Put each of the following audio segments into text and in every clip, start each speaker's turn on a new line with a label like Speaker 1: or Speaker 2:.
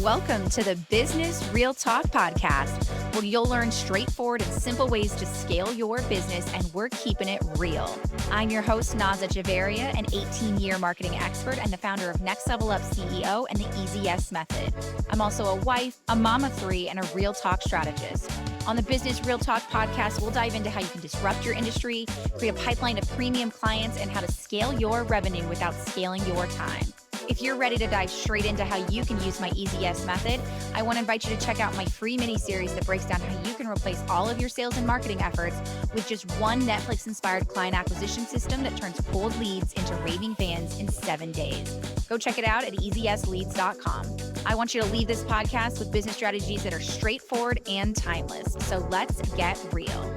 Speaker 1: Welcome to the Business Real Talk podcast, where you'll learn straightforward and simple ways to scale your business, and we're keeping it real. I'm your host, Naza Javaria, an 18-year marketing expert and the founder of Next Level Up CEO and the Easy Yes Method. I'm also a wife, a mom of three, and a real talk strategist. On the Business Real Talk podcast, we'll dive into how you can disrupt your industry, create a pipeline of premium clients, and how to scale your revenue without scaling your time. If you're ready to dive straight into how you can use my Easy Yes Method, I want to invite you to check out my free mini-series that breaks down how you can replace all of your sales and marketing efforts with just one Netflix-inspired client acquisition system that turns cold leads into raving fans in 7 days. Go check it out at easyesleads.com. I want you to leave this podcast with business strategies that are straightforward and timeless. So let's get real.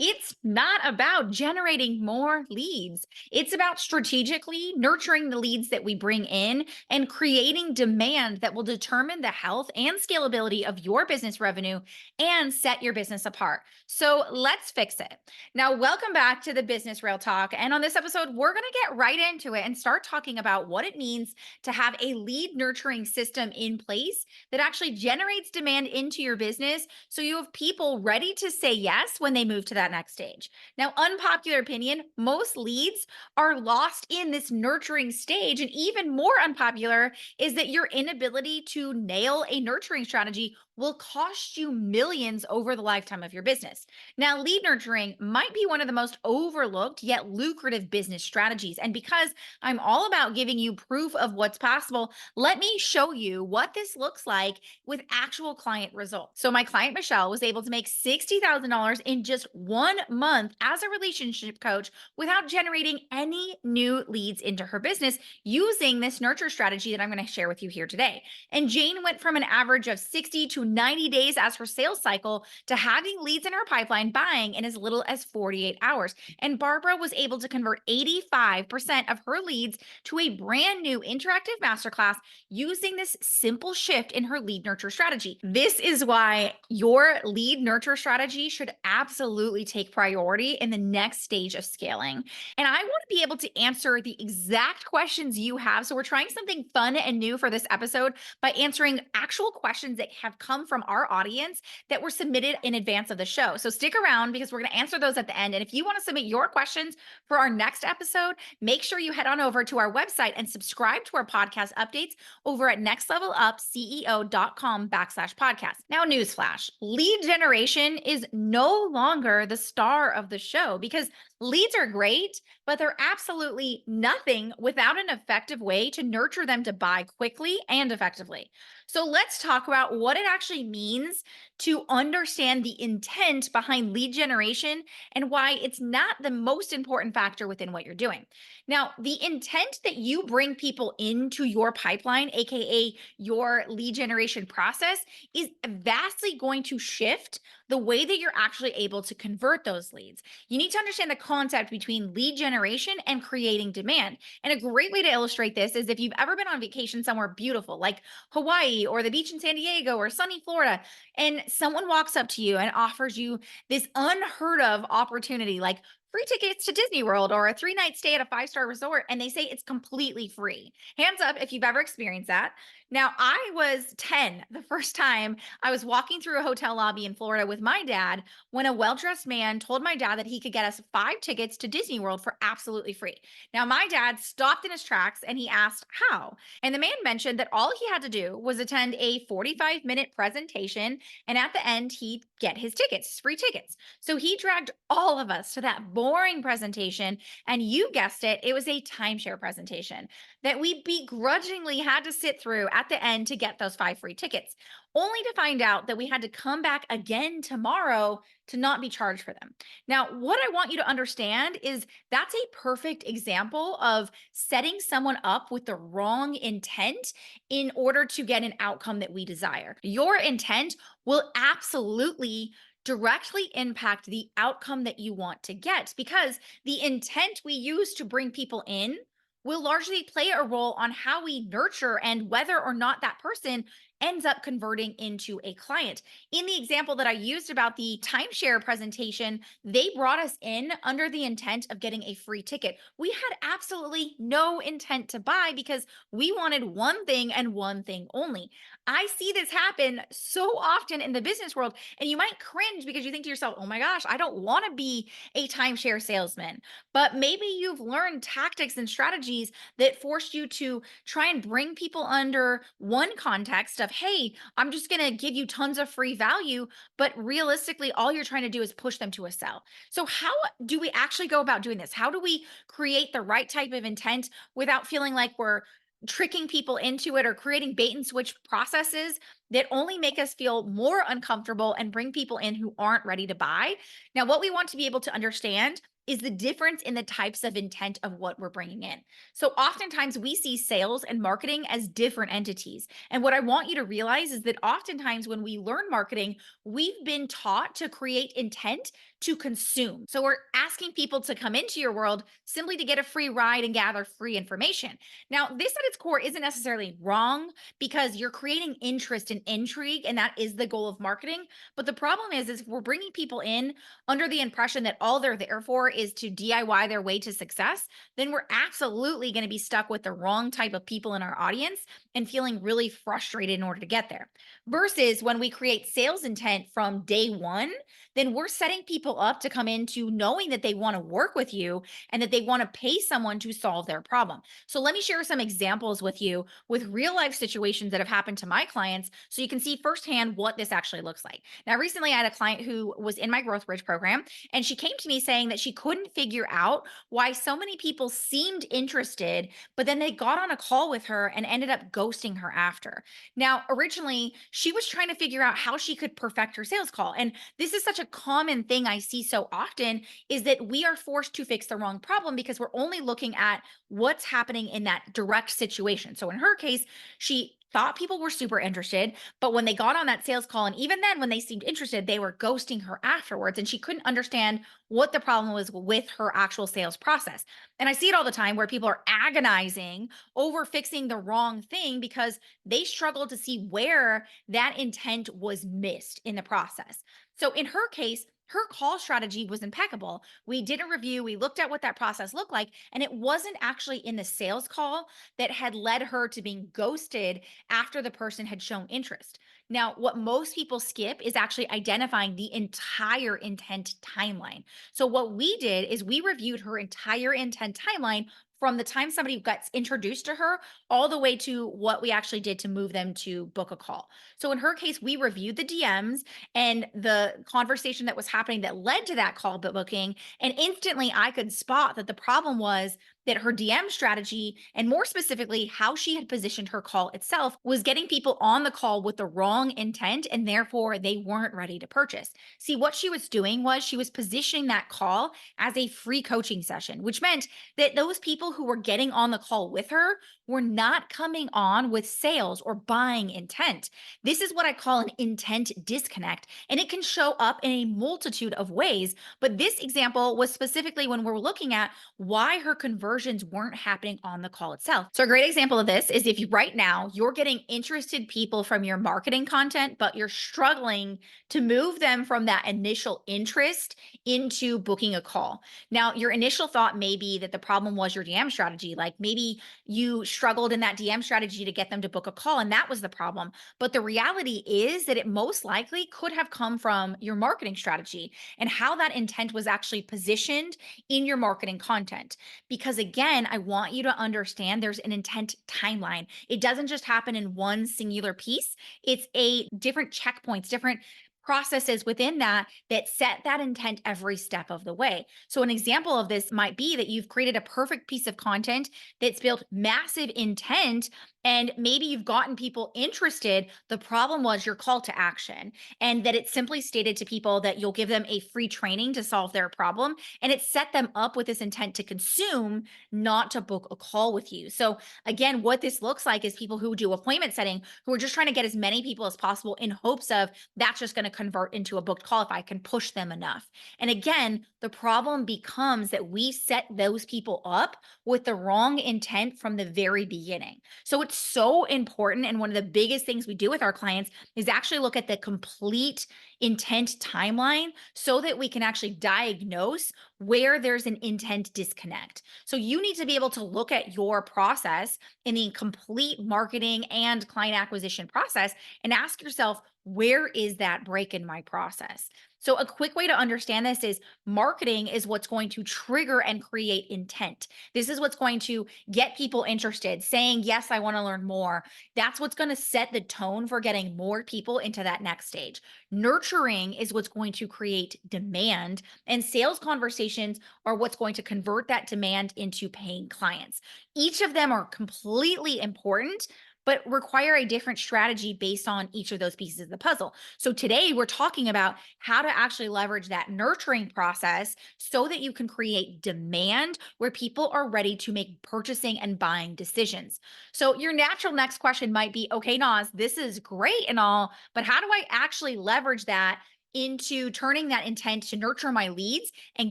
Speaker 1: It's not about generating more leads. It's about strategically nurturing the leads that we bring in and creating demand that will determine the health and scalability of your business revenue and set your business apart. So let's fix it. Now, welcome back to the Business Real Talk. And on this episode, we're going to get right into it and start talking about what it means to have a lead nurturing system in place that actually generates demand into your business so you have people ready to say yes when they move to that next stage. Now, unpopular opinion, most leads are lost in this nurturing stage. And even more unpopular is that your inability to nail a nurturing strategy will cost you millions over the lifetime of your business. Now, lead nurturing might be one of the most overlooked yet lucrative business strategies. And because I'm all about giving you proof of what's possible, let me show you what this looks like with actual client results. So my client, Michelle, was able to make $60,000 in just 1 month as a relationship coach without generating any new leads into her business using this nurture strategy that I'm going to share with you here today. And Jane went from an average of 60 to 90 days as her sales cycle to having leads in her pipeline buying in as little as 48 hours. And Barbara was able to convert 85% of her leads to a brand new interactive masterclass using this simple shift in her lead nurture strategy. This is why your lead nurture strategy should absolutely take priority in the next stage of scaling. And I want to be able to answer the exact questions you have. So we're trying something fun and new for this episode by answering actual questions that have come from our audience that were submitted in advance of the show. So stick around because we're going to answer those at the end. And if you want to submit your questions for our next episode, make sure you head on over to our website and subscribe to our podcast updates over at nextlevelupceo.com/podcast. Now, newsflash, lead generation is no longer the star of the show because leads are great, but they're absolutely nothing without an effective way to nurture them to buy quickly and effectively. So let's talk about what it actually means to understand the intent behind lead generation and why it's not the most important factor within what you're doing. Now, the intent that you bring people into your pipeline, AKA your lead generation process, is vastly going to shift the way that you're actually able to convert those leads. You need to understand the concept between lead generation and creating demand. And a great way to illustrate this is if you've ever been on vacation somewhere beautiful, like Hawaii or the beach in San Diego or sunny Florida, and someone walks up to you and offers you this unheard of opportunity, like free tickets to Disney World or a 3-night stay at a 5-star resort, and they say it's completely free. Hands up if you've ever experienced that. Now, I was 10 the first time I was walking through a hotel lobby in Florida with my dad when a well-dressed man told my dad that he could get us 5 tickets to Disney World for absolutely free. Now, my dad stopped in his tracks and he asked how. And the man mentioned that all he had to do was attend a 45-minute presentation, and at the end, he'd get his tickets, his free tickets. So he dragged all of us to that boring presentation, and you guessed it, it was a timeshare presentation that we begrudgingly had to sit through at the end to get those 5 free tickets, only to find out that we had to come back again tomorrow to not be charged for them. Now, what I want you to understand is that's a perfect example of setting someone up with the wrong intent in order to get an outcome that we desire. Your intent will absolutely directly impact the outcome that you want to get because the intent we use to bring people in will largely play a role on how we nurture and whether or not that person ends up converting into a client. In the example that I used about the timeshare presentation, they brought us in under the intent of getting a free ticket. We had absolutely no intent to buy because we wanted one thing and one thing only. I see this happen so often in the business world, and you might cringe because you think to yourself, oh my gosh, I don't want to be a timeshare salesman. But maybe you've learned tactics and strategies that forced you to try and bring people under one context of, hey, I'm just going to give you tons of free value. But realistically, all you're trying to do is push them to a sell. So, how do we actually go about doing this? How do we create the right type of intent without feeling like we're tricking people into it or creating bait and switch processes that only make us feel more uncomfortable and bring people in who aren't ready to buy? Now, what we want to be able to understand is the difference in the types of intent of what we're bringing in. So, oftentimes we see sales and marketing as different entities. And what I want you to realize is that oftentimes when we learn marketing, we've been taught to create intent to consume. So, we're asking people to come into your world simply to get a free ride and gather free information. Now, this at its core isn't necessarily wrong because you're creating interest and intrigue, and that is the goal of marketing. But the problem is if we're bringing people in under the impression that all they're there for is to DIY their way to success, then we're absolutely going to be stuck with the wrong type of people in our audience and feeling really frustrated in order to get there. Versus when we create sales intent from day one, then we're setting people up to come into knowing that they want to work with you and that they want to pay someone to solve their problem. So let me share some examples with you with real life situations that have happened to my clients so you can see firsthand what this actually looks like. Now, recently I had a client who was in my Growth Bridge program, and she came to me saying that she couldn't figure out why so many people seemed interested, but then they got on a call with her and ended up ghosting her after. Now, originally, she was trying to figure out how she could perfect her sales call. And this is such a common thing I see so often is that we are forced to fix the wrong problem because we're only looking at what's happening in that direct situation. So in her case, she thought people were super interested, but when they got on that sales call, and even then when they seemed interested, they were ghosting her afterwards, and she couldn't understand what the problem was with her actual sales process. And I see it all the time where people are agonizing over fixing the wrong thing because they struggle to see where that intent was missed in the process. So in her case, her call strategy was impeccable. We did a review, we looked at what that process looked like, and it wasn't actually in the sales call that had led her to being ghosted after the person had shown interest. Now, what most people skip is actually identifying the entire intent timeline. So, what we did is we reviewed her entire intent timeline from the time somebody gets introduced to her all the way to what we actually did to move them to book a call. So, in her case, we reviewed the DMs and the conversation that was happening that led to that call booking. And instantly, I could spot that the problem was that her DM strategy, and more specifically, how she had positioned her call itself, was getting people on the call with the wrong intent, and therefore they weren't ready to purchase. See, what she was doing was she was positioning that call as a free coaching session, which meant that those people who were getting on the call with her were not coming on with sales or buying intent. This is what I call an intent disconnect, and it can show up in a multitude of ways. But this example was specifically when we're looking at why her conversions weren't happening on the call itself. So, a great example of this is if you right now you're getting interested people from your marketing content, but you're struggling to move them from that initial interest into booking a call. Now, your initial thought may be that the problem was your DM strategy. Like maybe you struggled in that DM strategy to get them to book a call, and that was the problem. But the reality is that it most likely could have come from your marketing strategy and how that intent was actually positioned in your marketing content. Because again, I want you to understand there's an intent timeline. It doesn't just happen in one singular piece, it's a different checkpoints, different processes within that that set that intent every step of the way. So an example of this might be that you've created a perfect piece of content that's built massive intent, and maybe you've gotten people interested. The problem was your call to action, and that it simply stated to people that you'll give them a free training to solve their problem, and it set them up with this intent to consume, not to book a call with you. So again, what this looks like is people who do appointment setting who are just trying to get as many people as possible in hopes of that's just going to convert into a booked call if I can push them enough. And again, the problem becomes that we set those people up with the wrong intent from the very beginning. So it what's so important and one of the biggest things we do with our clients is actually look at the complete intent timeline so that we can actually diagnose where there's an intent disconnect. So you need to be able to look at your process in the complete marketing and client acquisition process and ask yourself, where is that break in my process? So, a quick way to understand this is marketing is what's going to trigger and create intent. This is what's going to get people interested, saying, yes, I want to learn more. That's what's going to set the tone for getting more people into that next stage. Nurturing is what's going to create demand, and sales conversations are what's going to convert that demand into paying clients. Each of them are completely important, but require a different strategy based on each of those pieces of the puzzle. So today we're talking about how to actually leverage that nurturing process so that you can create demand where people are ready to make purchasing and buying decisions. So your natural next question might be, okay, Nas, this is great and all, but how do I actually leverage that into turning that intent to nurture my leads and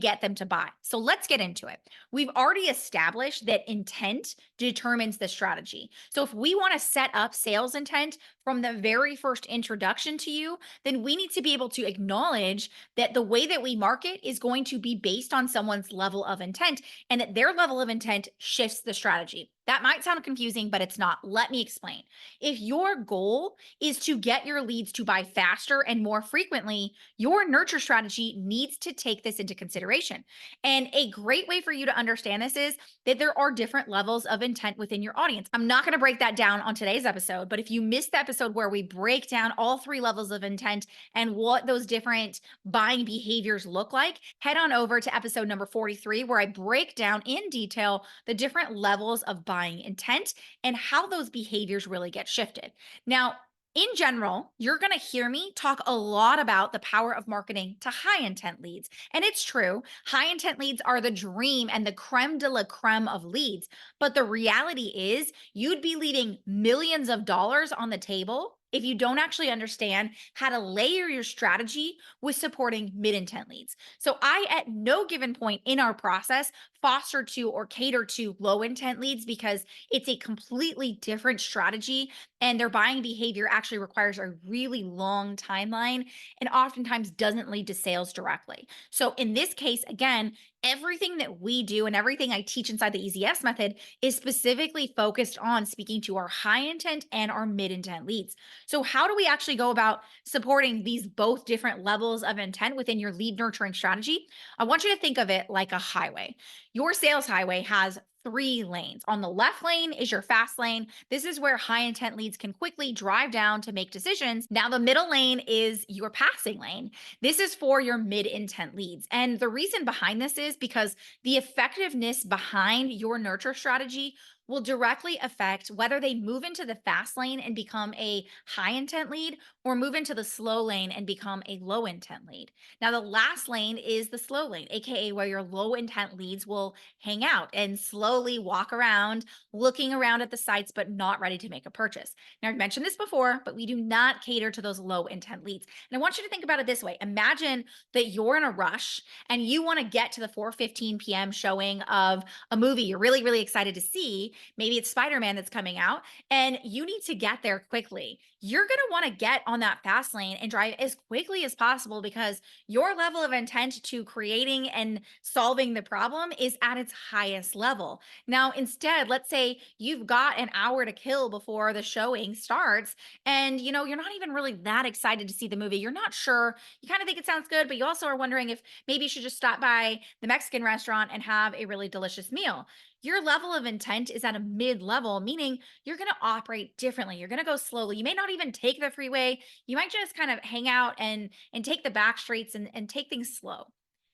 Speaker 1: get them to buy? So let's get into it. We've already established that intent determines the strategy. So if we want to set up sales intent from the very first introduction to you, then we need to be able to acknowledge that the way that we market is going to be based on someone's level of intent and that their level of intent shifts the strategy. That might sound confusing, but it's not. Let me explain. If your goal is to get your leads to buy faster and more frequently, your nurture strategy needs to take this into consideration. And a great way for you to understand this is that there are different levels of intent within your audience. I'm not going to break that down on today's episode, but if you missed the episode where we break down all three levels of intent and what those different buying behaviors look like, head on over to episode number 43, where I break down in detail the different levels of buying intent and how those behaviors really get shifted. Now, in general, you're going to hear me talk a lot about the power of marketing to high intent leads. And it's true, high intent leads are the dream and the creme de la creme of leads. But the reality is, you'd be leaving millions of dollars on the table if you don't actually understand how to layer your strategy with supporting mid intent leads. So, I, at no given point in our process, foster to or cater to low intent leads because it's a completely different strategy and their buying behavior actually requires a really long timeline and oftentimes doesn't lead to sales directly. So in this case, again, everything that we do and everything I teach inside the EasyS method is specifically focused on speaking to our high intent and our mid intent leads. So how do we actually go about supporting these both different levels of intent within your lead nurturing strategy? I want you to think of it like a highway. Your sales highway has three lanes. On the left lane is your fast lane. This is where high intent leads can quickly drive down to make decisions. Now, the middle lane is your passing lane. This is for your mid intent leads. And the reason behind this is because the effectiveness behind your nurture strategy will directly affect whether they move into the fast lane and become a high intent lead or move into the slow lane and become a low intent lead. Now, the last lane is the slow lane, AKA where your low intent leads will hang out and slowly walk around, looking around at the sites, but not ready to make a purchase. Now, I've mentioned this before, but we do not cater to those low intent leads. And I want you to think about it this way. Imagine that you're in a rush and you want to get to the 4:15 p.m. showing of a movie you're really, really excited to see. Maybe it's Spider-Man that's coming out and you need to get there quickly. You're going to want to get on that fast lane and drive as quickly as possible because your level of intent to creating and solving the problem is at its highest level. Now, instead, let's say you've got an hour to kill before the showing starts and you're not even really that excited to see the movie. You're not sure. You kind of think it sounds good, but you also are wondering if maybe you should just stop by the Mexican restaurant and have a really delicious meal. Your level of intent is at a mid level, meaning you're going to operate differently. You're going to go slowly. You may not even take the freeway. You might just kind of hang out and take the back streets and take things slow.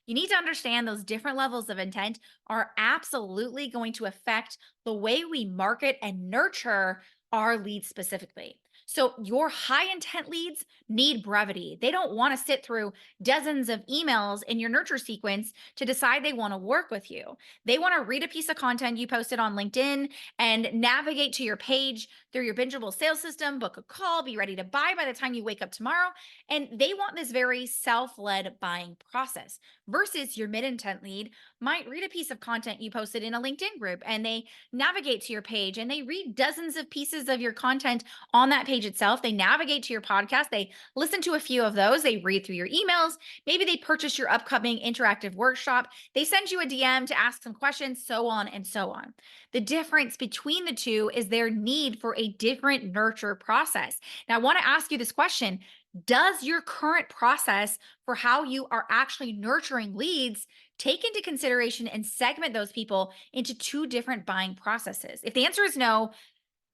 Speaker 1: You need to understand those different levels of intent are absolutely going to affect the way we market and nurture our leads specifically. So your high intent leads need brevity. They don't want to sit through dozens of emails in your nurture sequence to decide they want to work with you. They want to read a piece of content you posted on LinkedIn and navigate to your page through your bingeable sales system, book a call, be ready to buy by the time you wake up tomorrow. And they want this very self led buying process versus your mid intent lead might read a piece of content you posted in a LinkedIn group and they navigate to your page and they read dozens of pieces of your content on that page itself. They navigate to your podcast, they listen to a few of those, they read through your emails, maybe they purchase your upcoming interactive workshop, they send you a DM to ask some questions, so on and so on. The difference between the two is their need for a different nurture process. Now, I want to ask you this question. Does your current process for how you are actually nurturing leads take into consideration and segment those people into two different buying processes? If the answer is no,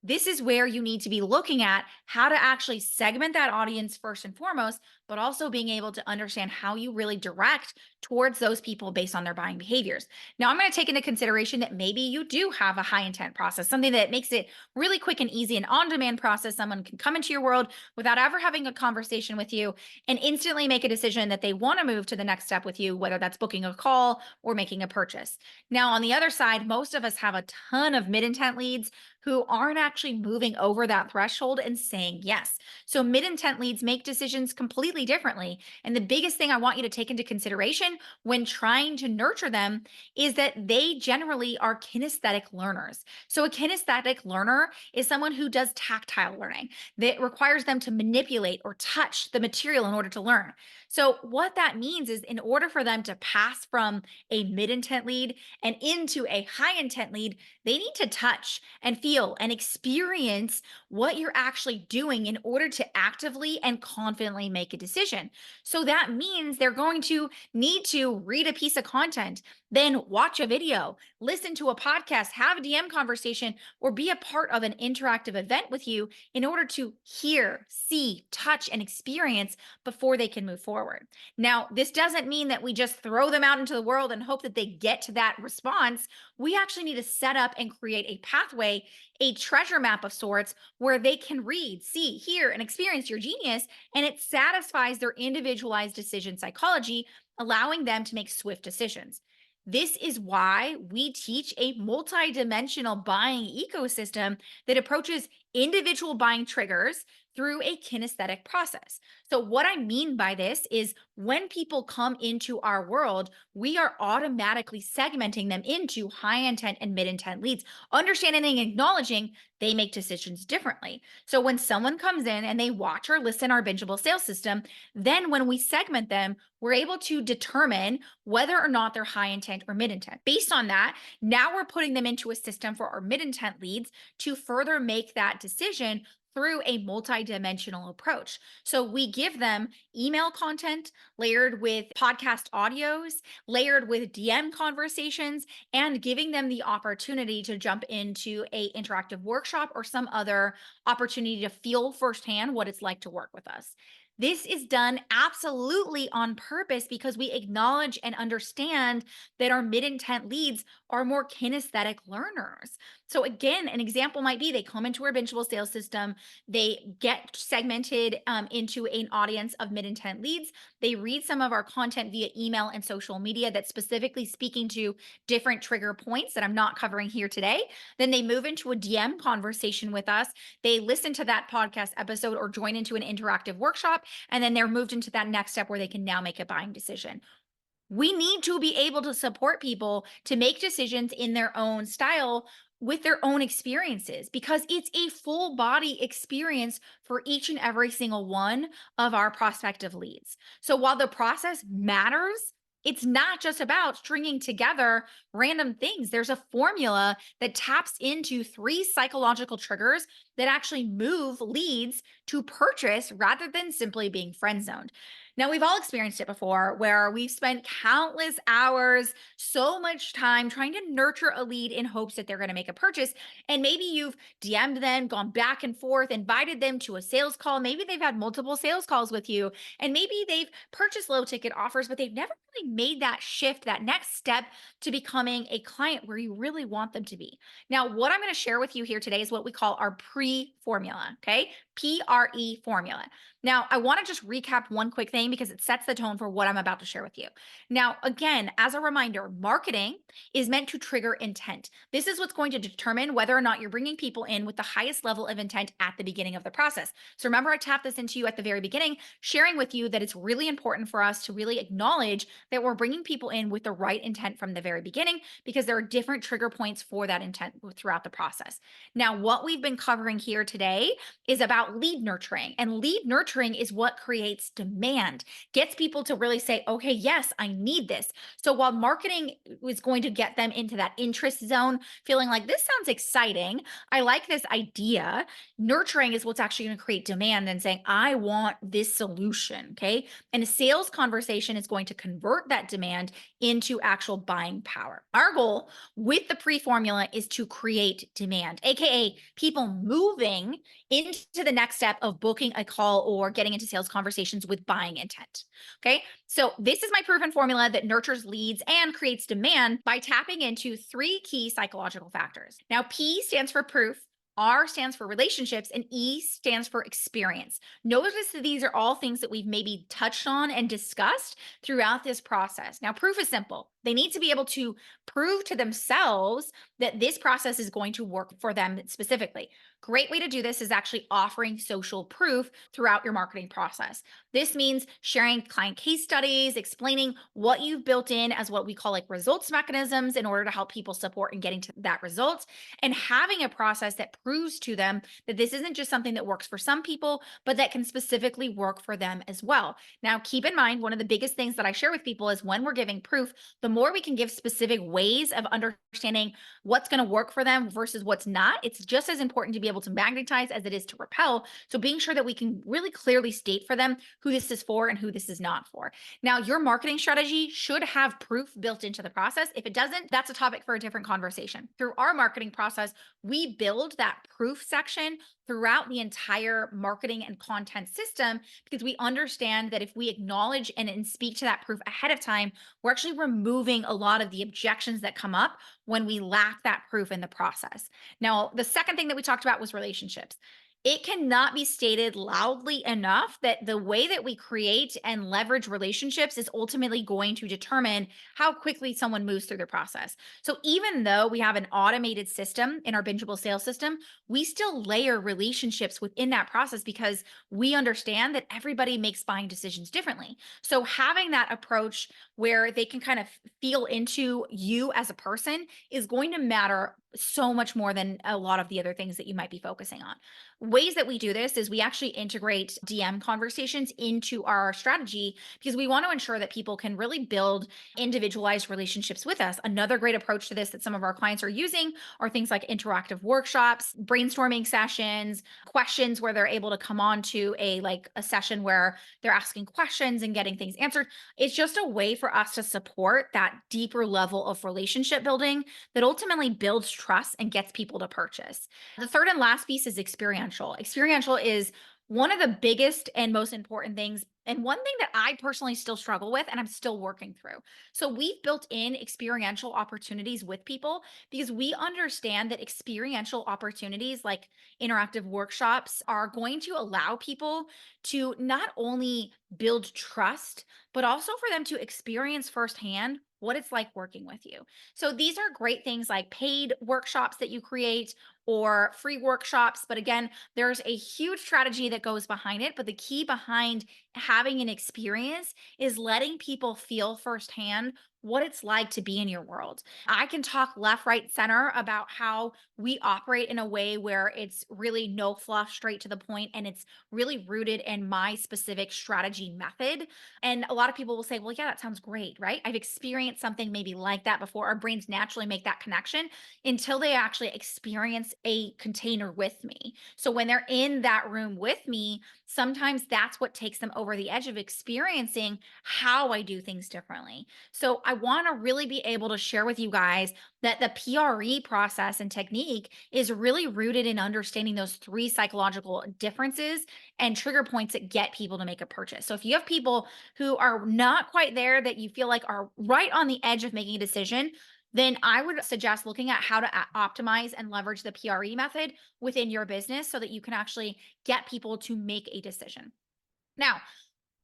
Speaker 1: this is where you need to be looking at how to actually segment that audience first and foremost, but also being able to understand how you really direct towards those people based on their buying behaviors. Now, I'm going to take into consideration that maybe you do have a high intent process, something that makes it really quick and easy, an on demand process. Someone can come into your world without ever having a conversation with you and instantly make a decision that they want to move to the next step with you, whether that's booking a call or making a purchase. Now, on the other side, most of us have a ton of mid intent leads who aren't actually moving over that threshold and saying yes. So mid intent leads make decisions completely differently. And the biggest thing I want you to take into consideration when trying to nurture them is that they generally are kinesthetic learners. So a kinesthetic learner is someone who does tactile learning that requires them to manipulate or touch the material in order to learn. So what that means is in order for them to pass from a mid intent lead and into a high intent lead, they need to touch and feel and experience what you're actually doing in order to actively and confidently make a decision. So that means they're going to need to read a piece of content, then watch a video, listen to a podcast, have a DM conversation, or be a part of an interactive event with you in order to hear, see, touch, and experience before they can move forward. Now, this doesn't mean that we just throw them out into the world and hope that they get to that response. We actually need to set up and create a pathway, a treasure map of sorts, where they can read, see, hear, and experience your genius, and it satisfies their individualized decision psychology, allowing them to make swift decisions. This is why we teach a multidimensional buying ecosystem that approaches individual buying triggers through a kinesthetic process. So, what I mean by this is when people come into our world, we are automatically segmenting them into high intent and mid intent leads, understanding and acknowledging they make decisions differently. So, when someone comes in and they watch or listen our bingeable sales system, then when we segment them, we're able to determine whether or not they're high intent or mid intent. Based on that, now we're putting them into a system for our mid intent leads to further make that decision through a multi-dimensional approach. So we give them email content layered with podcast audios, layered with DM conversations, and giving them the opportunity to jump into a interactive workshop or some other opportunity to feel firsthand what it's like to work with us. This is done absolutely on purpose because we acknowledge and understand that our mid intent leads are more kinesthetic learners. So, again, an example might be they come into our bingeable sales system, they get segmented into an audience of mid intent leads. They read some of our content via email and social media that's specifically speaking to different trigger points that I'm not covering here today. Then they move into a DM conversation with us. They listen to that podcast episode or join into an interactive workshop, and then they're moved into that next step where they can now make a buying decision. We need to be able to support people to make decisions in their own style with their own experiences because it's a full body experience for each and every single one of our prospective leads. So while the process matters, it's not just about stringing together random things. There's a formula that taps into three psychological triggers that actually move leads to purchase rather than simply being friend zoned. Now, we've all experienced it before where we've spent countless hours, so much time trying to nurture a lead in hopes that they're going to make a purchase. And maybe you've DM'd them, gone back and forth, invited them to a sales call. Maybe they've had multiple sales calls with you, and maybe they've purchased low ticket offers, but they've never really made that shift, that next step to becoming a client where you really want them to be. Now, what I'm going to share with you here today is what we call our pre formula. Okay. PRE formula. Now, I want to just recap one quick thing because it sets the tone for what I'm about to share with you. Now, again, as a reminder, marketing is meant to trigger intent. This is what's going to determine whether or not you're bringing people in with the highest level of intent at the beginning of the process. So remember, I tapped this into you at the very beginning, sharing with you that it's really important for us to really acknowledge that we're bringing people in with the right intent from the very beginning because there are different trigger points for that intent throughout the process. Now, what we've been covering here today is about lead nurturing. And lead nurturing is what creates demand, gets people to really say, okay, yes, I need this. So while marketing is going to get them into that interest zone, feeling like this sounds exciting, I like this idea, nurturing is what's actually going to create demand and saying, I want this solution. Okay. And a sales conversation is going to convert that demand into actual buying power. Our goal with the pre formula is to create demand, AKA people moving into the next step of booking a call or getting into sales conversations with buying intent. Okay. So, this is my proven formula that nurtures leads and creates demand by tapping into three key psychological factors. Now, P stands for proof. R stands for relationships and E stands for experience. Notice that these are all things that we've maybe touched on and discussed throughout this process. Now, proof is simple. They need to be able to prove to themselves that this process is going to work for them specifically. Great way to do this is actually offering social proof throughout your marketing process. This means sharing client case studies, explaining what you've built in as what we call like results mechanisms in order to help people support in getting to that result, and having a process that proves to them that this isn't just something that works for some people, but that can specifically work for them as well. Now, keep in mind, one of the biggest things that I share with people is when we're giving proof, the more we can give specific ways of understanding what's going to work for them versus what's not, it's just as important to be able to magnetize as it is to repel. So being sure that we can really clearly state for them who this is for and who this is not for. Now, your marketing strategy should have proof built into the process. If it doesn't, that's a topic for a different conversation. Through our marketing process, we build that proof section throughout the entire marketing and content system because we understand that if we acknowledge and speak to that proof ahead of time, we're actually removing a lot of the objections that come up when we lack that proof in the process. Now, the second thing that we talked about was relationships. It cannot be stated loudly enough that the way that we create and leverage relationships is ultimately going to determine how quickly someone moves through the process. So, even though we have an automated system in our bingeable sales system, we still layer relationships within that process because we understand that everybody makes buying decisions differently. So, having that approach where they can kind of feel into you as a person is going to matter so much more than a lot of the other things that you might be focusing on. Ways that we do this is we actually integrate DM conversations into our strategy because we want to ensure that people can really build individualized relationships with us. Another great approach to this that some of our clients are using are things like interactive workshops, brainstorming sessions, questions where they're able to come on to a session where they're asking questions and getting things answered. It's just a way for us to support that deeper level of relationship building that ultimately builds trust and gets people to purchase. The third and last piece is experiential. Experiential is one of the biggest and most important things, and one thing that I personally still struggle with and I'm still working through. So, we've built in experiential opportunities with people because we understand that experiential opportunities like interactive workshops are going to allow people to not only build trust, but also for them to experience firsthand what it's like working with you. So, these are great things like paid workshops that you create or free workshops. But again, there's a huge strategy that goes behind it. But the key behind having an experience is letting people feel firsthand what it's like to be in your world. I can talk left, right, center about how we operate in a way where it's really no fluff, straight to the point, and it's really rooted in my specific strategy method. And a lot of people will say, well, yeah, that sounds great, right? I've experienced something maybe like that before. Our brains naturally make that connection until they actually experience a container with me. So when they're in that room with me, sometimes that's what takes them over the edge of experiencing how I do things differently. So I want to really be able to share with you guys that the PRE process and technique is really rooted in understanding those three psychological differences and trigger points that get people to make a purchase. So if you have people who are not quite there that you feel like are right on the edge of making a decision, then I would suggest looking at how to optimize and leverage the PRE method within your business so that you can actually get people to make a decision. Now,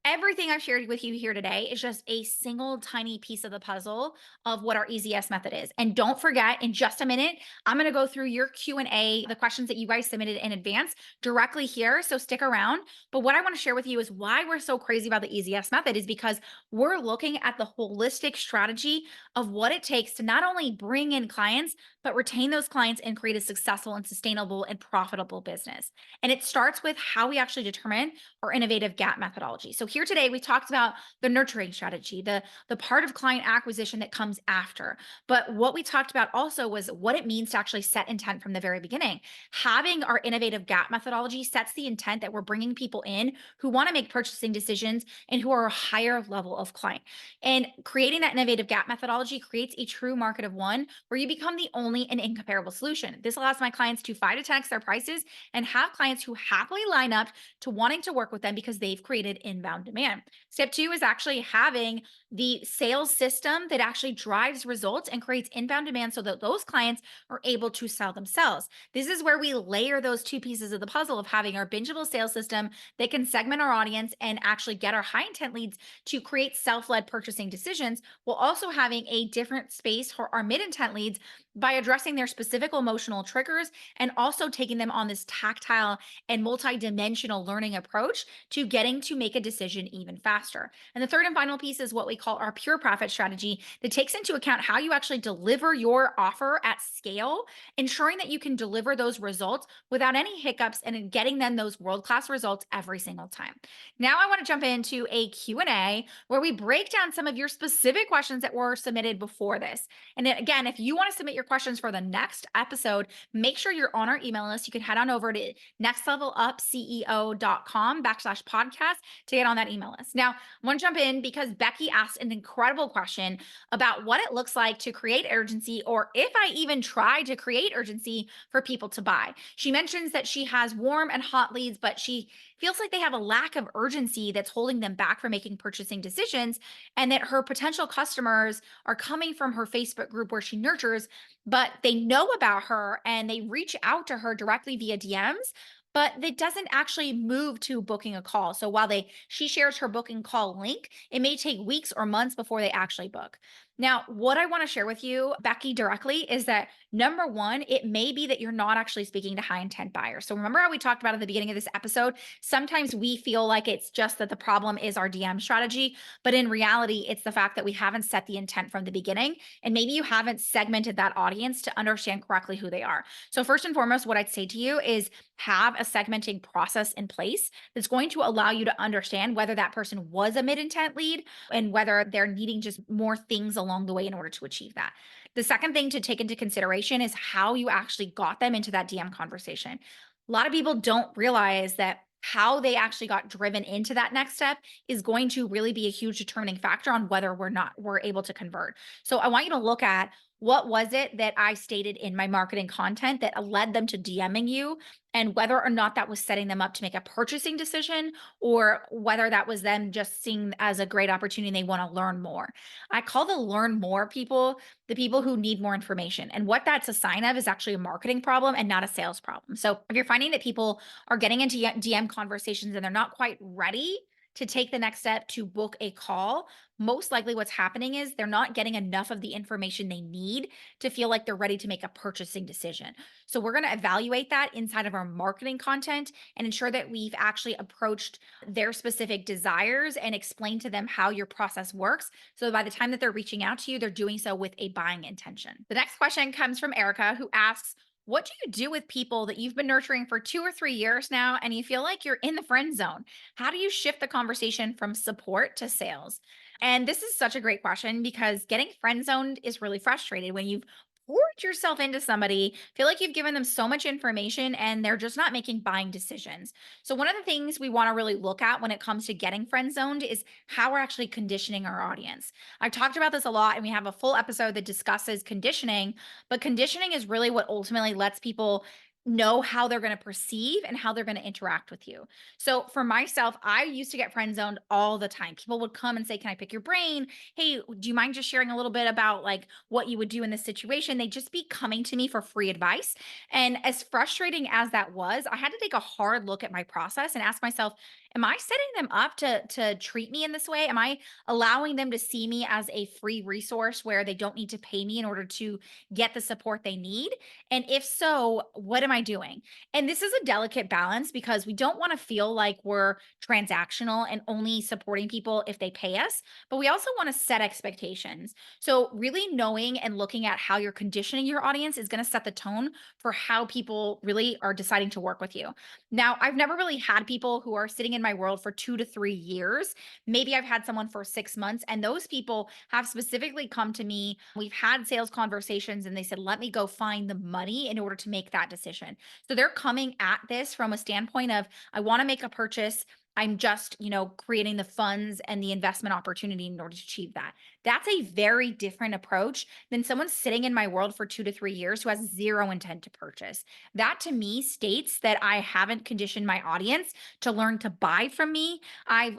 Speaker 1: everything I've shared with you here today is just a single tiny piece of the puzzle of what our EZS method is. And don't forget, in just a minute, I'm going to go through your Q&A, the questions that you guys submitted in advance directly here, so stick around. But what I want to share with you is why we're so crazy about the EZS method is because we're looking at the holistic strategy of what it takes to not only bring in clients, but retain those clients and create a successful and sustainable and profitable business. And it starts with how we actually determine our innovative GAP methodology. So here today we talked about the nurturing strategy, the part of client acquisition that comes after. But what we talked about also was what it means to actually set intent from the very beginning. Having our innovative GAP methodology sets the intent that we're bringing people in who want to make purchasing decisions and who are a higher level of client. And creating that innovative GAP methodology creates a true market of one where you become the only and incomparable solution. This allows my clients to 5 to 10x their prices and have clients who happily line up to wanting to work with them because they've created inbound demand. Step two is actually having the sales system that actually drives results and creates inbound demand so that those clients are able to sell themselves. This is where we layer those two pieces of the puzzle of having our bingeable sales system that can segment our audience and actually get our high intent leads to create self-led purchasing decisions, while also having a different space for our mid intent leads by addressing their specific emotional triggers and also taking them on this tactile and multi-dimensional learning approach to getting to make a decision even faster. And the third and final piece is what we call our pure profit strategy that takes into account how you actually deliver your offer at scale, ensuring that you can deliver those results without any hiccups and getting them those world-class results every single time. Now I want to jump into a Q&A where we break down some of your specific questions that were submitted before this. And then again, if you want to submit your questions for the next episode, make sure you're on our email list. You can head on over to nextlevelupceo.com/podcast to get on that email list. Now, I want to jump in because Becky asked an incredible question about what it looks like to create urgency, or if I even try to create urgency for people to buy. She mentions that she has warm and hot leads, but she feels like they have a lack of urgency that's holding them back from making purchasing decisions, and that her potential customers are coming from her Facebook group where she nurtures, but they know about her and they reach out to her directly via DMs, but it doesn't actually move to booking a call. So while she shares her booking call link, it may take weeks or months before they actually book. Now, what I want to share with you, Becky, directly is that number one, it may be that you're not actually speaking to high intent buyers. So remember how we talked about at the beginning of this episode? Sometimes we feel like it's just that the problem is our DM strategy, but in reality, it's the fact that we haven't set the intent from the beginning. And maybe you haven't segmented that audience to understand correctly who they are. So first and foremost, what I'd say to you is have a segmenting process in place that's going to allow you to understand whether that person was a mid intent lead and whether they're needing just more things along the way in order to achieve that. The second thing to take into consideration is how you actually got them into that DM conversation. A lot of people don't realize that how they actually got driven into that next step is going to really be a huge determining factor on whether we're able to convert. So I want you to look at what was it that I stated in my marketing content that led them to DMing you, and whether or not that was setting them up to make a purchasing decision, or whether that was them just seeing as a great opportunity and they want to learn more. I call the learn more people the people who need more information. And what that's a sign of is actually a marketing problem and not a sales problem. So if you're finding that people are getting into DM conversations and they're not quite ready to take the next step to book a call, most likely what's happening is they're not getting enough of the information they need to feel like they're ready to make a purchasing decision. So we're going to evaluate that inside of our marketing content and ensure that we've actually approached their specific desires and explained to them how your process works. So by the time that they're reaching out to you, they're doing so with a buying intention. The next question comes from Erica, who asks, what do you do with people that you've been nurturing for 2 or 3 years now and you feel like you're in the friend zone? How do you shift the conversation from support to sales? And this is such a great question because getting friend zoned is really frustrating when you've poured yourself into somebody, feel like you've given them so much information and they're just not making buying decisions. So, one of the things we want to really look at when it comes to getting friend zoned is how we're actually conditioning our audience. I've talked about this a lot, and we have a full episode that discusses conditioning, but conditioning is really what ultimately lets people know how they're going to perceive and how they're going to interact with you. So for myself, I used to get friend zoned all the time. People would come and say, "Can I pick your brain? Hey, do you mind just sharing a little bit about like what you would do in this situation?" They'd just be coming to me for free advice. And as frustrating as that was, I had to take a hard look at my process and ask myself, am I setting them up to treat me in this way? Am I allowing them to see me as a free resource where they don't need to pay me in order to get the support they need? And if so, what am I doing? And this is a delicate balance because we don't want to feel like we're transactional and only supporting people if they pay us, but we also want to set expectations. So, really knowing and looking at how you're conditioning your audience is going to set the tone for how people really are deciding to work with you. Now, I've never really had people who are sitting in my world for 2 to 3 years. Maybe I've had someone for 6 months, and those people have specifically come to me. We've had sales conversations, and they said, let me go find the money in order to make that decision. So they're coming at this from a standpoint of, I want to make a purchase. I'm just, creating the funds and the investment opportunity in order to achieve that. That's a very different approach than someone sitting in my world for 2 to 3 years who has zero intent to purchase. That to me states that I haven't conditioned my audience to learn to buy from me. I've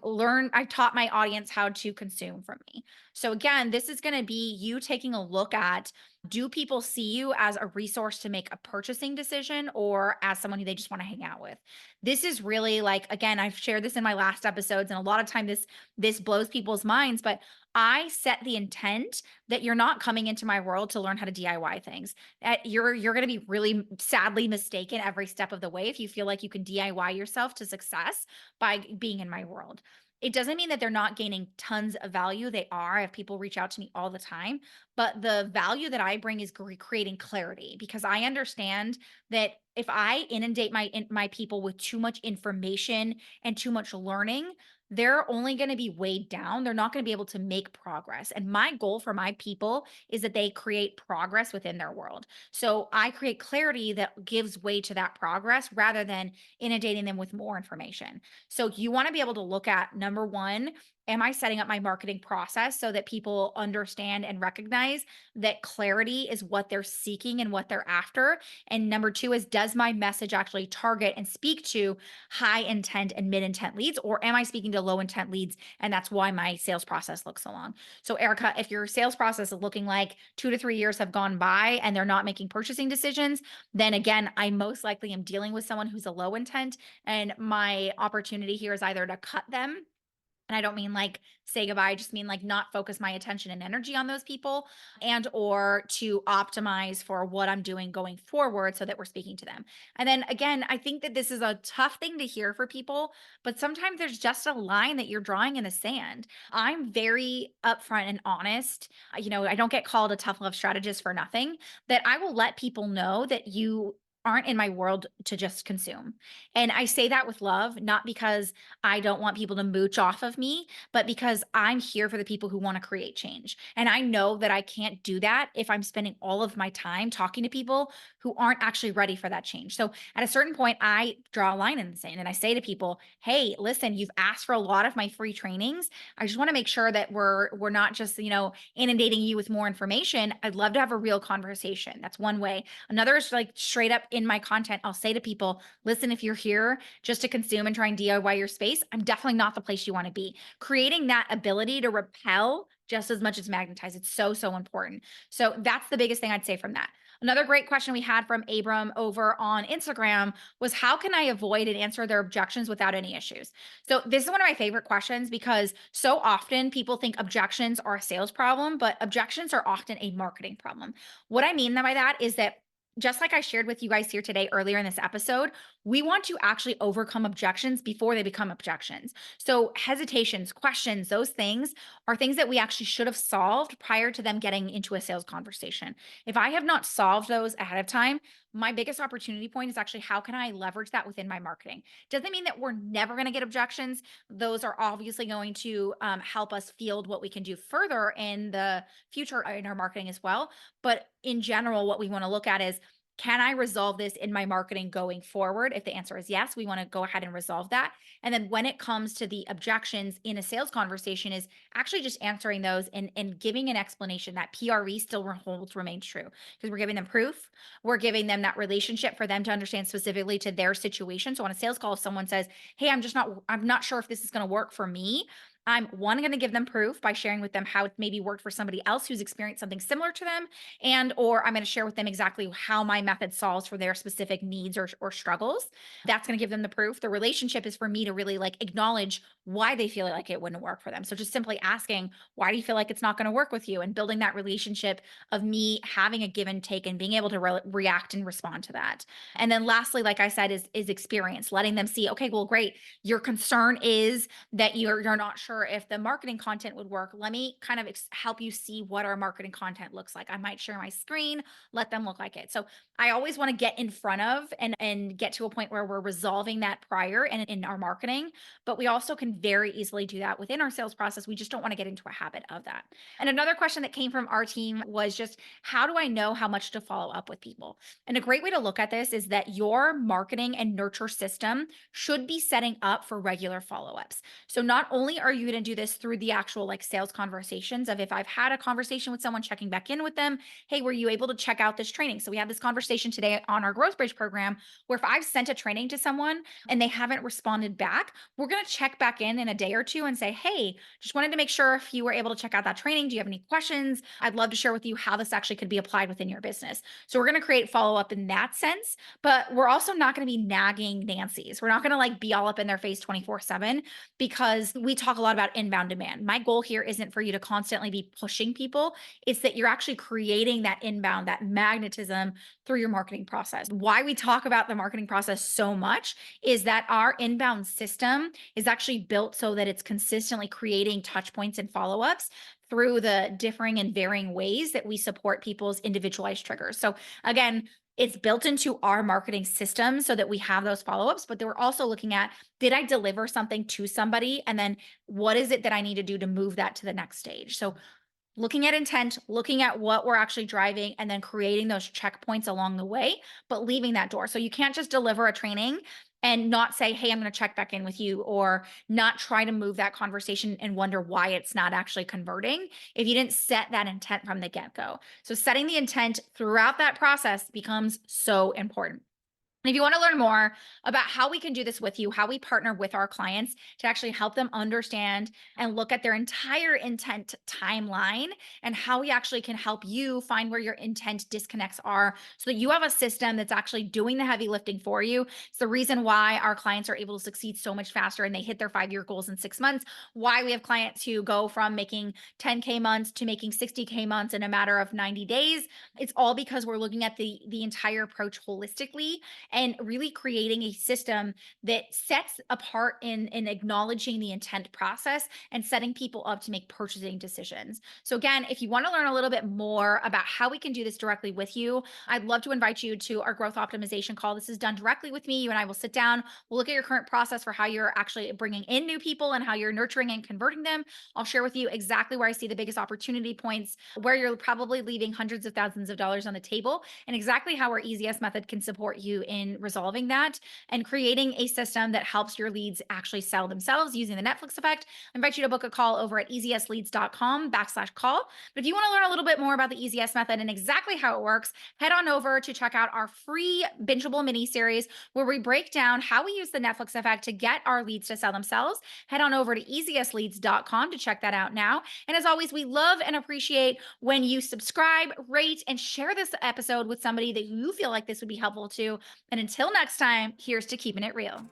Speaker 1: taught my audience how to consume from me. So again, this is going to be you taking a look at, do people see you as a resource to make a purchasing decision or as someone who they just want to hang out with? This is really like, again, I've shared this in my last episodes, and a lot of time this blows people's minds, but I set the intent that you're not coming into my world to learn how to DIY things. You're going to be really sadly mistaken every step of the way if you feel like you can DIY yourself to success by being in my world. It doesn't mean that they're not gaining tons of value. They are. I have people reach out to me all the time, but the value that I bring is creating clarity because I understand that if I inundate my people with too much information and too much learning, they're only going to be weighed down. They're not going to be able to make progress. And my goal for my people is that they create progress within their world. So I create clarity that gives way to that progress rather than inundating them with more information. So you want to be able to look at, number one, am I setting up my marketing process so that people understand and recognize that clarity is what they're seeking and what they're after? And number two is, does my message actually target and speak to high intent and mid intent leads, or am I speaking to low intent leads? And that's why my sales process looks so long. So, Erica, if your sales process is looking like 2 to 3 years have gone by and they're not making purchasing decisions, then again, I most likely am dealing with someone who's a low intent. And my opportunity here is either to cut them, and I don't mean like say goodbye, I just mean like not focus my attention and energy on those people, and or to optimize for what I'm doing going forward so that we're speaking to them. And then again, I think that this is a tough thing to hear for people, but sometimes there's just a line that you're drawing in the sand. I'm very upfront and honest. I don't get called a tough love strategist for nothing, that I will let people know that you aren't in my world to just consume. And I say that with love, not because I don't want people to mooch off of me, but because I'm here for the people who want to create change. And I know that I can't do that if I'm spending all of my time talking to people who aren't actually ready for that change. So at a certain point, I draw a line in the sand and I say to people, hey, listen, you've asked for a lot of my free trainings. I just want to make sure that we're not just, inundating you with more information. I'd love to have a real conversation. That's one way. Another is like straight up in my content, I'll say to people, listen, if you're here just to consume and try and DIY your space, I'm definitely not the place you want to be. Creating that ability to repel just as much as magnetize. It's so, so important. So that's the biggest thing I'd say from that. Another great question we had from Abram over on Instagram was, how can I avoid and answer their objections without any issues? So this is one of my favorite questions because so often people think objections are a sales problem, but objections are often a marketing problem. What I mean by that is that, just like I shared with you guys here today earlier in this episode, we want to actually overcome objections before they become objections. So hesitations, questions, those things are things that we actually should have solved prior to them getting into a sales conversation. If I have not solved those ahead of time, my biggest opportunity point is actually, how can I leverage that within my marketing? Doesn't mean that we're never going to get objections. Those are obviously going to help us field what we can do further in the future in our marketing as well. But in general, what we want to look at is, can I resolve this in my marketing going forward? If the answer is yes, we want to go ahead and resolve that. And then when it comes to the objections in a sales conversation, is actually just answering those and giving an explanation that PRE still holds remains true, because we're giving them proof. We're giving them that relationship for them to understand specifically to their situation. So on a sales call, if someone says, hey, I'm not sure if this is going to work for me, I'm one, going to give them proof by sharing with them how it maybe worked for somebody else who's experienced something similar to them. And or I'm going to share with them exactly how my method solves for their specific needs or struggles. That's going to give them the proof. The relationship is for me to really like acknowledge why they feel like it wouldn't work for them. So just simply asking, why do you feel like it's not going to work with you? And building that relationship of me having a give and take and being able to react and respond to that. And then lastly, like I said, is experience, letting them see, okay, well, great. Your concern is that you're not sure if the marketing content would work. Let me kind of help you see what our marketing content looks like. I might share my screen, let them look like it. So I always want to get in front of and get to a point where we're resolving that prior and in our marketing. But we also can very easily do that within our sales process. We just don't want to get into a habit of that. And another question that came from our team was just, how do I know how much to follow up with people? And a great way to look at this is that your marketing and nurture system should be setting up for regular follow-ups. So not only are you going to do this through the actual like sales conversations of, if I've had a conversation with someone, checking back in with them, hey, were you able to check out this training? So we had this conversation today on our Growth Bridge program, where if I've sent a training to someone and they haven't responded back, we're going to check back in a day or two and say, hey, just wanted to make sure if you were able to check out that training. Do you have any questions? I'd love to share with you how this actually could be applied within your business. So we're going to create follow up in that sense, but we're also not going to be nagging Nancy's. We're not going to like be all up in their face 24/7, because we talk a lot about inbound demand. My goal here isn't for you to constantly be pushing people. It's that you're actually creating that inbound, that magnetism through your marketing process. Why we talk about the marketing process so much is that our inbound system is actually built so that it's consistently creating touch points and follow-ups through the differing and varying ways that we support people's individualized triggers. So again, it's built into our marketing system so that we have those follow-ups, but then we're also looking at, did I deliver something to somebody? And then what is it that I need to do to move that to the next stage? So looking at intent, looking at what we're actually driving, and then creating those checkpoints along the way, but leaving that door. So you can't just deliver a training and not say, hey, I'm going to check back in with you, or not try to move that conversation and wonder why it's not actually converting if you didn't set that intent from the get go. So setting the intent throughout that process becomes so important. And if you want to learn more about how we can do this with you, how we partner with our clients to actually help them understand and look at their entire intent timeline, and how we actually can help you find where your intent disconnects are so that you have a system that's actually doing the heavy lifting for you. It's the reason why our clients are able to succeed so much faster and they hit their 5-year goals in 6 months. Why we have clients who go from making 10K months to making 60K months in a matter of 90 days. It's all because we're looking at the entire approach holistically and really creating a system that sets apart in acknowledging the intent process and setting people up to make purchasing decisions. So again, if you want to learn a little bit more about how we can do this directly with you, I'd love to invite you to our growth optimization call. This is done directly with me. You and I will sit down. We'll look at your current process for how you're actually bringing in new people and how you're nurturing and converting them. I'll share with you exactly where I see the biggest opportunity points, where you're probably leaving hundreds of thousands of dollars on the table, and exactly how our EasyS method can support you in in resolving that and creating a system that helps your leads actually sell themselves using the Netflix effect, I invite you to book a call over at easyesleads.com/call. But if you want to learn a little bit more about the Easy Yes method and exactly how it works, head on over to check out our free bingeable mini series where we break down how we use the Netflix effect to get our leads to sell themselves. Head on over to easyesleads.com to check that out now. And as always, we love and appreciate when you subscribe, rate, and share this episode with somebody that you feel like this would be helpful to. And until next time, here's to keeping it real.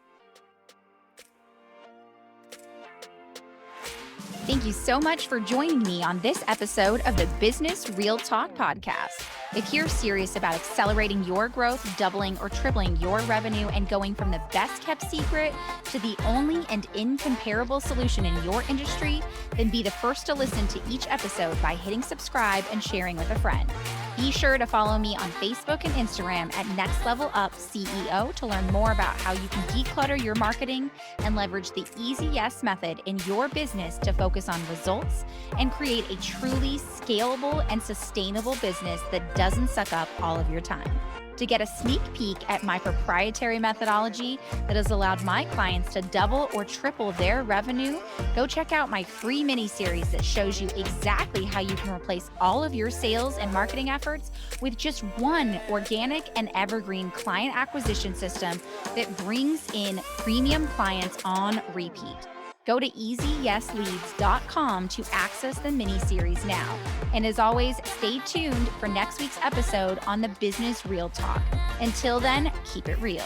Speaker 1: Thank you so much for joining me on this episode of the Business Real Talk podcast. If you're serious about accelerating your growth, doubling or tripling your revenue, and going from the best kept secret to the only and incomparable solution in your industry, then be the first to listen to each episode by hitting subscribe and sharing with a friend. Be sure to follow me on Facebook and Instagram at Next Level Up CEO to learn more about how you can declutter your marketing and leverage the Easy Yes method in your business to focus on results and create a truly scalable and sustainable business that doesn't suck up all of your time. To get a sneak peek at my proprietary methodology that has allowed my clients to double or triple their revenue, go check out my free mini series that shows you exactly how you can replace all of your sales and marketing efforts with just one organic and evergreen client acquisition system that brings in premium clients on repeat. Go to easyesleads.com to access the mini-series now. And as always, stay tuned for next week's episode on the Business Real Talk. Until then, keep it real.